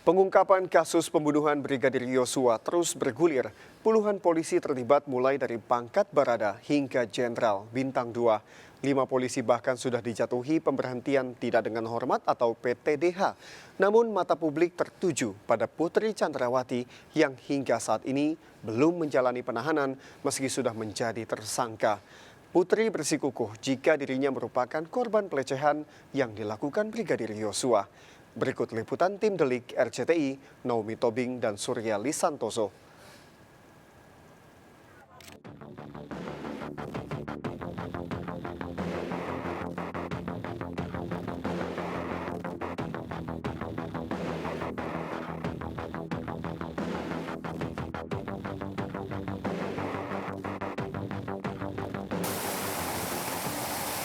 Pengungkapan kasus pembunuhan Brigadir Yosua terus bergulir. Puluhan polisi terlibat mulai dari pangkat Barada hingga Jenderal Bintang 2. 5 polisi bahkan sudah dijatuhi pemberhentian tidak dengan hormat atau PTDH. Namun mata publik tertuju pada Putri Chandrawati yang hingga saat ini belum menjalani penahanan meski sudah menjadi tersangka. Putri bersikukuh jika dirinya merupakan korban pelecehan yang dilakukan Brigadir Yosua. Berikut liputan tim Delik RCTI, Naomi Tobing dan Surya Lisantoso.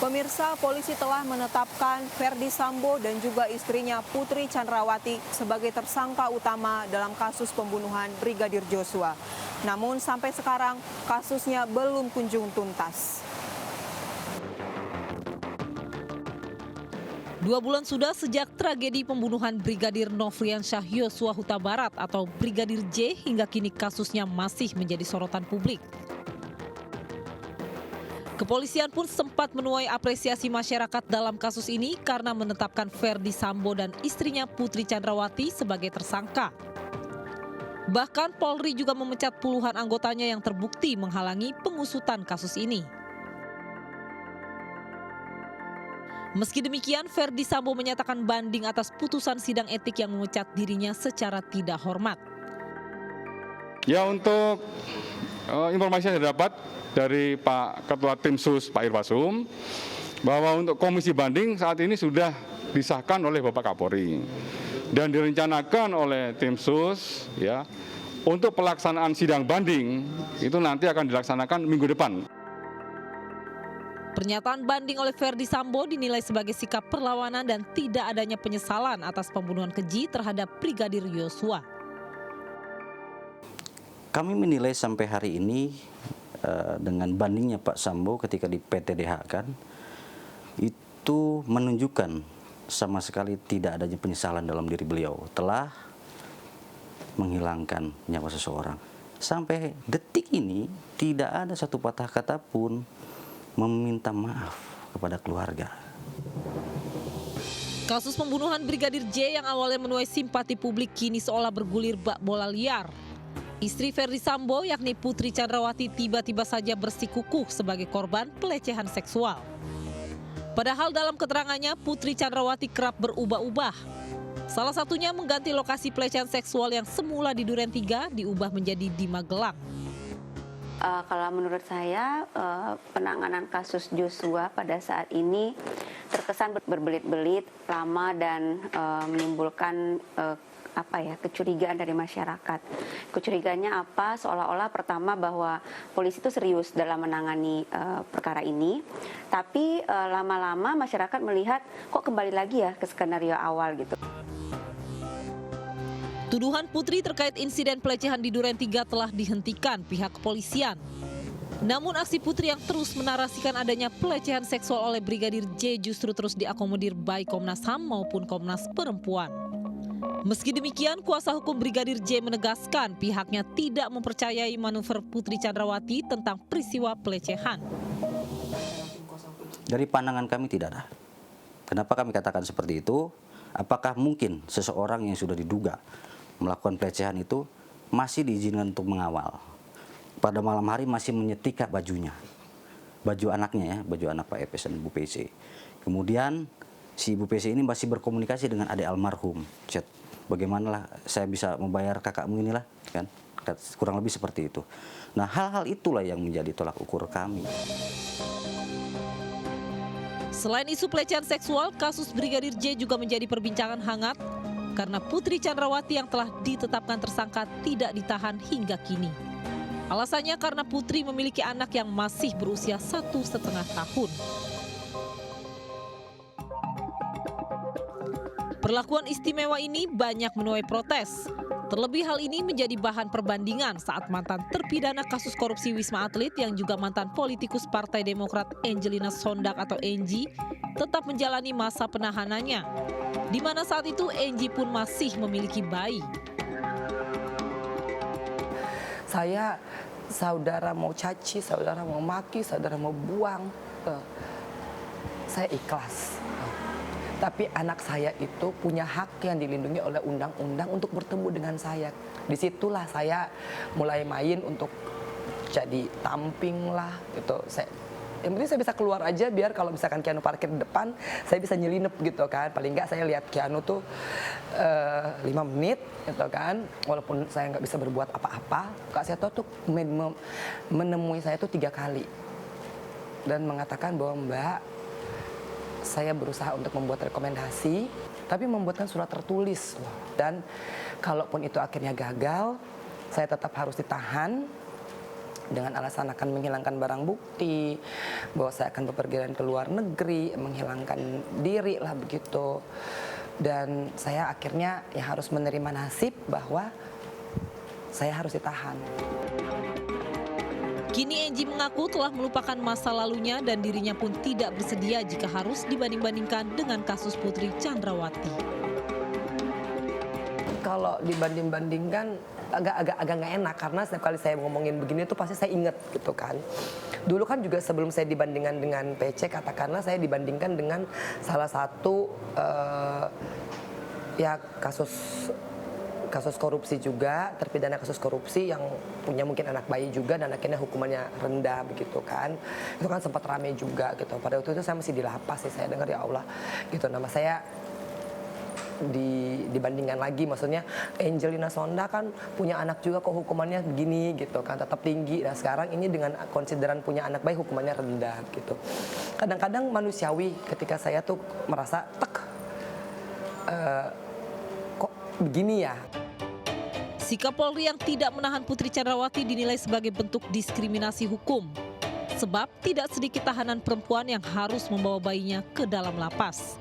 Pemirsa, polisi telah menetapkan Ferdi Sambo dan juga istrinya Putri Chandrawati sebagai tersangka utama dalam kasus pembunuhan Brigadir Yosua. Namun sampai sekarang kasusnya belum kunjung tuntas. 2 bulan sudah sejak tragedi pembunuhan Brigadir Nofriansyah Yosua Huta Barat atau Brigadir J hingga kini kasusnya masih menjadi sorotan publik. Kepolisian pun sempat menuai apresiasi masyarakat dalam kasus ini karena menetapkan Ferdi Sambo dan istrinya Putri Chandrawati sebagai tersangka. Bahkan Polri juga memecat puluhan anggotanya yang terbukti menghalangi pengusutan kasus ini. Meski demikian, Ferdi Sambo menyatakan banding atas putusan sidang etik yang memecat dirinya secara tidak hormat. Ya, untuk informasi yang didapat dari Pak Ketua Tim Sus Pak Irwasum bahwa untuk komisi banding saat ini sudah disahkan oleh Bapak Kapolri dan direncanakan oleh Tim Sus ya untuk pelaksanaan sidang banding itu nanti akan dilaksanakan minggu depan. Pernyataan banding oleh Ferdi Sambo dinilai sebagai sikap perlawanan dan tidak adanya penyesalan atas pembunuhan keji terhadap Brigadir Yosua. Kami menilai sampai hari ini dengan bandingnya Pak Sambo ketika di PTDH kan, itu menunjukkan sama sekali tidak adanya penyesalan dalam diri beliau telah menghilangkan nyawa seseorang. Sampai detik ini tidak ada satu patah kata pun meminta maaf kepada keluarga. Kasus pembunuhan Brigadir J yang awalnya menuai simpati publik kini seolah bergulir bak bola liar. Istri Ferdi Sambo yakni Putri Chandrawati tiba-tiba saja bersikukuh sebagai korban pelecehan seksual. Padahal dalam keterangannya Putri Chandrawati kerap berubah-ubah. Salah satunya mengganti lokasi pelecehan seksual yang semula di Duren 3 diubah menjadi di Magelang. Kalau menurut saya penanganan kasus Joshua pada saat ini terkesan berbelit-belit, lama dan menimbulkan kecurigaan dari masyarakat. Kecurigaannya apa? Seolah-olah pertama bahwa polisi itu serius dalam menangani perkara ini, tapi lama-lama masyarakat melihat kok kembali lagi ya ke skenario awal gitu. Tuduhan Putri terkait insiden pelecehan di Duren 3 telah dihentikan pihak kepolisian. Namun aksi Putri yang terus menarasikan adanya pelecehan seksual oleh Brigadir J justru terus diakomodir baik Komnas HAM maupun Komnas Perempuan. Meski demikian, kuasa hukum Brigadir J menegaskan pihaknya tidak mempercayai manuver Putri Chandrawati tentang peristiwa pelecehan. Dari pandangan kami tidak ada. Kenapa kami katakan seperti itu? Apakah mungkin seseorang yang sudah diduga melakukan pelecehan itu masih diizinkan untuk mengawal? Pada malam hari masih menyetrika bajunya. Baju anaknya ya, baju anak Pak Epes dan Bu PC. Kemudian si Ibu PC ini masih berkomunikasi dengan adik almarhum. Chat, bagaimanalah saya bisa membayar kakakmu inilah, kan? Kurang lebih seperti itu. Nah, hal-hal itulah yang menjadi tolak ukur kami. Selain isu pelecehan seksual, kasus Brigadir J juga menjadi perbincangan hangat karena Putri Chandrawati yang telah ditetapkan tersangka tidak ditahan hingga kini. Alasannya karena Putri memiliki anak yang masih berusia 1,5 tahun. Perlakuan istimewa ini banyak menuai protes. Terlebih hal ini menjadi bahan perbandingan saat mantan terpidana kasus korupsi Wisma Atlet yang juga mantan politikus Partai Demokrat Angelina Sondak atau Enji tetap menjalani masa penahanannya. Di mana saat itu Enji pun masih memiliki bayi. Saya, saudara mau caci, saudara mau maki, saudara mau buang, saya ikhlas. Tapi anak saya itu punya hak yang dilindungi oleh undang-undang untuk bertemu dengan saya. Disitulah saya mulai main untuk jadi tamping lah gitu. Yang penting saya bisa keluar aja biar kalau misalkan Keanu parkir di depan, saya bisa nyelinep gitu kan. Paling nggak saya lihat Keanu tuh 5 menit gitu kan. Walaupun saya nggak bisa berbuat apa-apa, Kak Seto tuh menemui saya tuh 3 kali. Dan mengatakan bahwa Mbak, saya berusaha untuk membuat rekomendasi, tapi membuatkan surat tertulis. Dan kalaupun itu akhirnya gagal, saya tetap harus ditahan dengan alasan akan menghilangkan barang bukti, bahwa saya akan bepergian ke luar negeri, menghilangkan diri lah begitu. Dan saya akhirnya ya harus menerima nasib bahwa saya harus ditahan. Kini Enji mengaku telah melupakan masa lalunya dan dirinya pun tidak bersedia jika harus dibanding-bandingkan dengan kasus Putri Chandrawati. Kalau dibanding-bandingkan agak nggak enak karena setiap kali saya ngomongin begini tuh pasti saya inget gitu kan. Dulu kan juga sebelum saya dibandingkan dengan PC, katakanlah saya dibandingkan dengan salah satu ya kasus korupsi juga, terpidana kasus korupsi yang punya mungkin anak bayi juga dan akhirnya hukumannya rendah begitu kan. Itu kan sempat rame juga gitu. Pada waktu itu saya masih di lapas sih, saya dengar ya Allah gitu. Nama saya dibandingkan lagi, maksudnya Angelina Sondak kan punya anak juga kok hukumannya begini gitu kan, tetap tinggi. Nah sekarang ini dengan konsideran punya anak bayi hukumannya rendah gitu. Kadang-kadang manusiawi ketika saya tuh merasa kok begini ya. Sikap Polri yang tidak menahan Putri Chandrawati dinilai sebagai bentuk diskriminasi hukum. Sebab tidak sedikit tahanan perempuan yang harus membawa bayinya ke dalam lapas.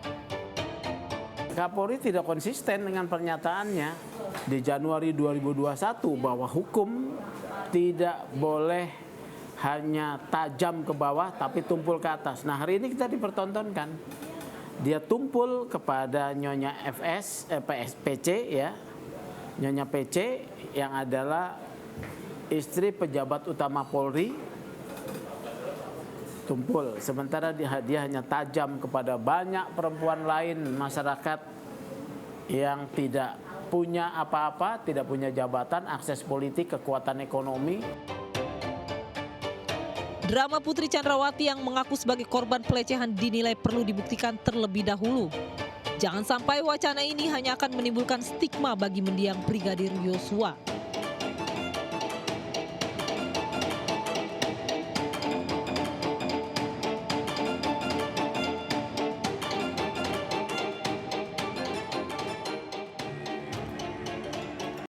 Kapolri tidak konsisten dengan pernyataannya di Januari 2021 bahwa hukum tidak boleh hanya tajam ke bawah tapi tumpul ke atas. Nah hari ini kita dipertontonkan. Dia tumpul kepada Nyonya PC ya. Nyonya PC yang adalah istri pejabat utama Polri, tumpul. Sementara dia hanya tajam kepada banyak perempuan lain masyarakat yang tidak punya apa-apa, tidak punya jabatan, akses politik, kekuatan ekonomi. Drama Putri Chandrawati yang mengaku sebagai korban pelecehan dinilai perlu dibuktikan terlebih dahulu. Jangan sampai wacana ini hanya akan menimbulkan stigma bagi mendiang Brigadir Yosua.